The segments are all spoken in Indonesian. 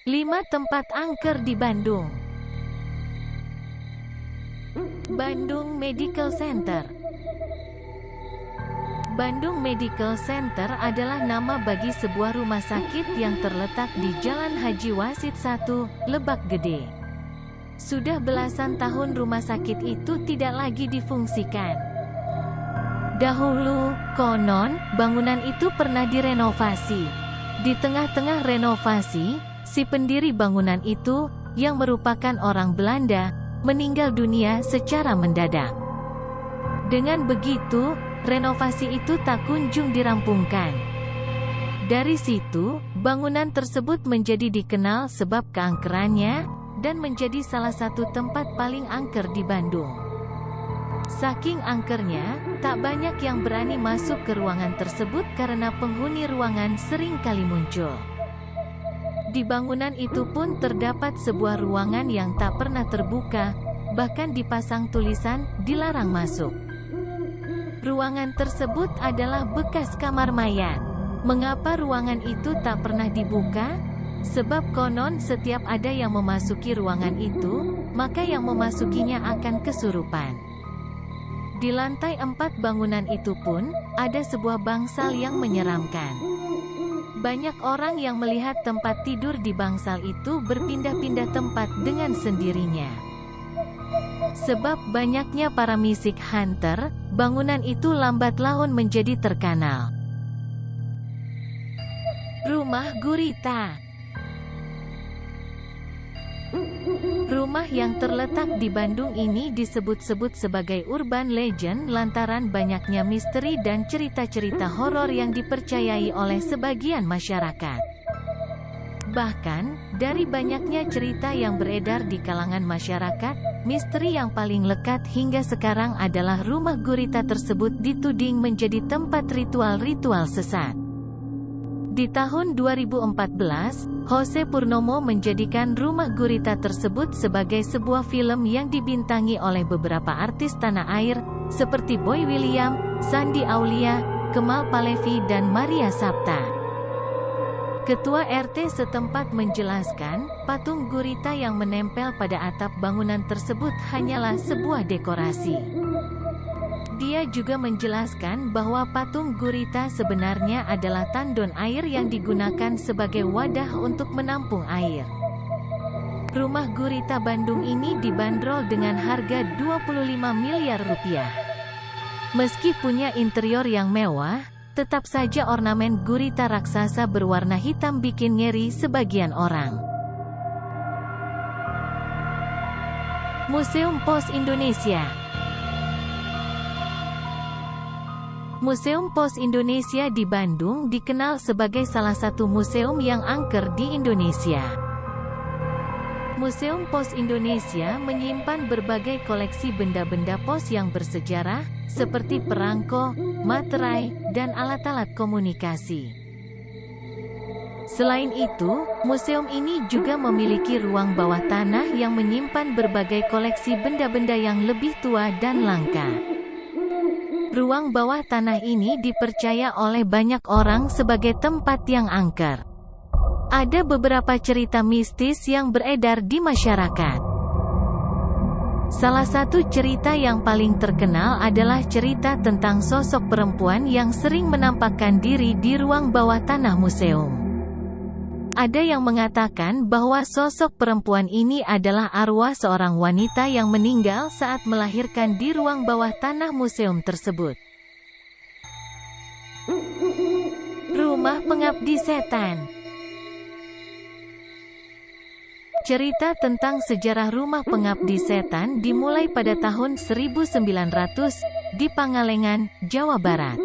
5 tempat angker di Bandung. Bandung Medical Center. Bandung Medical Center adalah nama bagi sebuah rumah sakit yang terletak di Jalan Haji Wasit 1, Lebak Gede. Sudah belasan tahun rumah sakit itu tidak lagi difungsikan. Dahulu, konon, bangunan itu pernah direnovasi. Di tengah-tengah renovasi, si pendiri bangunan itu, yang merupakan orang Belanda, meninggal dunia secara mendadak. Dengan begitu, renovasi itu tak kunjung dirampungkan. Dari situ, bangunan tersebut menjadi dikenal sebab keangkerannya, dan menjadi salah satu tempat paling angker di Bandung. Saking angkernya, tak banyak yang berani masuk ke ruangan tersebut karena penghuni ruangan sering kali muncul. Di bangunan itu pun terdapat sebuah ruangan yang tak pernah terbuka, bahkan dipasang tulisan, dilarang masuk. Ruangan tersebut adalah bekas kamar mayat. Mengapa ruangan itu tak pernah dibuka? Sebab konon setiap ada yang memasuki ruangan itu, maka yang memasukinya akan kesurupan. Di lantai 4 bangunan itu pun, ada sebuah bangsal yang menyeramkan. Banyak orang yang melihat tempat tidur di bangsal itu berpindah-pindah tempat dengan sendirinya. Sebab banyaknya para misik hunter, bangunan itu lambat laun menjadi terkenal. Rumah Gurita. Rumah yang terletak di Bandung ini disebut-sebut sebagai urban legend lantaran banyaknya misteri dan cerita-cerita horor yang dipercayai oleh sebagian masyarakat. Bahkan, dari banyaknya cerita yang beredar di kalangan masyarakat, misteri yang paling lekat hingga sekarang adalah rumah Gurita tersebut dituding menjadi tempat ritual-ritual sesat. Di tahun 2014, Jose Purnomo menjadikan rumah Gurita tersebut sebagai sebuah film yang dibintangi oleh beberapa artis tanah air, seperti Boy William, Shandy Aulia, Kemal Palevi dan Maria Sapta. Ketua RT setempat menjelaskan, patung Gurita yang menempel pada atap bangunan tersebut hanyalah sebuah dekorasi. Dia juga menjelaskan bahwa patung Gurita sebenarnya adalah tandon air yang digunakan sebagai wadah untuk menampung air. Rumah Gurita Bandung ini dibanderol dengan harga 25 miliar rupiah. Meski punya interior yang mewah, tetap saja ornamen Gurita raksasa berwarna hitam bikin ngeri sebagian orang. Museum Pos Indonesia. Museum Pos Indonesia di Bandung dikenal sebagai salah satu museum yang angker di Indonesia. Museum Pos Indonesia menyimpan berbagai koleksi benda-benda pos yang bersejarah, seperti perangko, materai, dan alat-alat komunikasi. Selain itu, museum ini juga memiliki ruang bawah tanah yang menyimpan berbagai koleksi benda-benda yang lebih tua dan langka. Ruang bawah tanah ini dipercaya oleh banyak orang sebagai tempat yang angker. Ada beberapa cerita mistis yang beredar di masyarakat. Salah satu cerita yang paling terkenal adalah cerita tentang sosok perempuan yang sering menampakkan diri di ruang bawah tanah museum. Ada yang mengatakan bahwa sosok perempuan ini adalah arwah seorang wanita yang meninggal saat melahirkan di ruang bawah tanah museum tersebut. Rumah Pengabdi Setan. Cerita tentang sejarah Rumah Pengabdi Setan dimulai pada tahun 1900, di Pangalengan, Jawa Barat.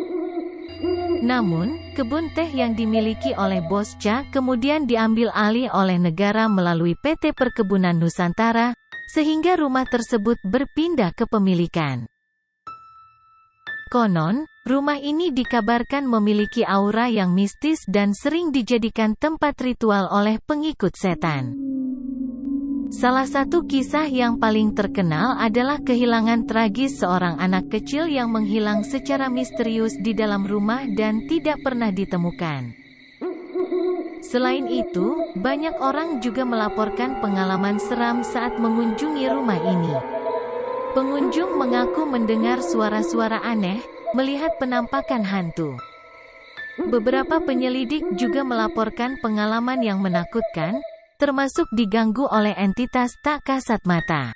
Namun, kebun teh yang dimiliki oleh Bosca kemudian diambil alih oleh negara melalui PT Perkebunan Nusantara, sehingga rumah tersebut berpindah kepemilikan. Konon, rumah ini dikabarkan memiliki aura yang mistis dan sering dijadikan tempat ritual oleh pengikut setan. Salah satu kisah yang paling terkenal adalah kehilangan tragis seorang anak kecil yang menghilang secara misterius di dalam rumah dan tidak pernah ditemukan. Selain itu, banyak orang juga melaporkan pengalaman seram saat mengunjungi rumah ini. Pengunjung mengaku mendengar suara-suara aneh, melihat penampakan hantu. Beberapa penyelidik juga melaporkan pengalaman yang menakutkan, termasuk diganggu oleh entitas tak kasat mata.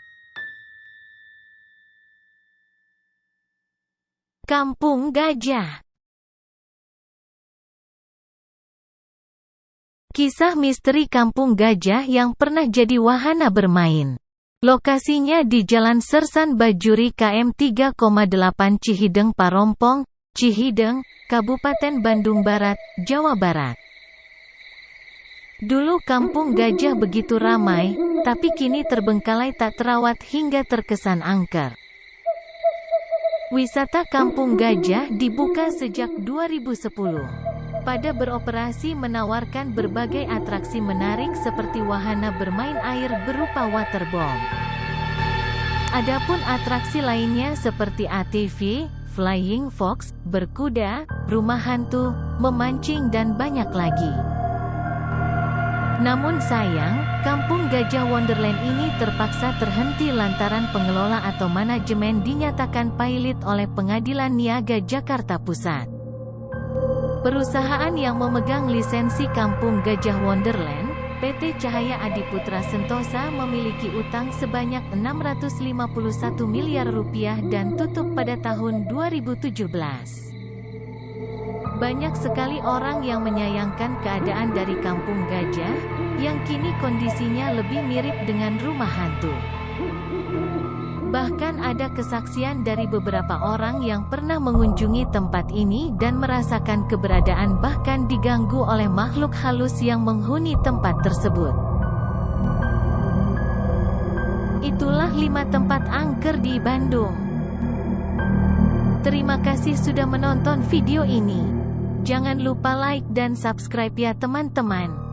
Kampung Gajah. Kisah misteri Kampung Gajah yang pernah jadi wahana bermain. Lokasinya di Jalan Sersan Bajuri KM 3,8 Cihideng Parompong, Cihideng, Kabupaten Bandung Barat, Jawa Barat. Dulu Kampung Gajah begitu ramai, tapi kini terbengkalai tak terawat hingga terkesan angker. Wisata Kampung Gajah dibuka sejak 2010. Pada beroperasi menawarkan berbagai atraksi menarik seperti wahana bermain air berupa waterbomb. Adapun atraksi lainnya seperti ATV, Flying Fox, berkuda, rumah hantu, memancing dan banyak lagi. Namun sayang, Kampung Gajah Wonderland ini terpaksa terhenti lantaran pengelola atau manajemen dinyatakan pailit oleh Pengadilan Niaga Jakarta Pusat. Perusahaan yang memegang lisensi Kampung Gajah Wonderland, PT Cahaya Adiputra Sentosa, memiliki utang sebanyak 651 miliar rupiah dan tutup pada tahun 2017. Banyak sekali orang yang menyayangkan keadaan dari Kampung Gajah, yang kini kondisinya lebih mirip dengan rumah hantu. Bahkan ada kesaksian dari beberapa orang yang pernah mengunjungi tempat ini dan merasakan keberadaan bahkan diganggu oleh makhluk halus yang menghuni tempat tersebut. Itulah 5 tempat angker di Bandung. Terima kasih sudah menonton video ini. Jangan lupa like dan subscribe ya teman-teman.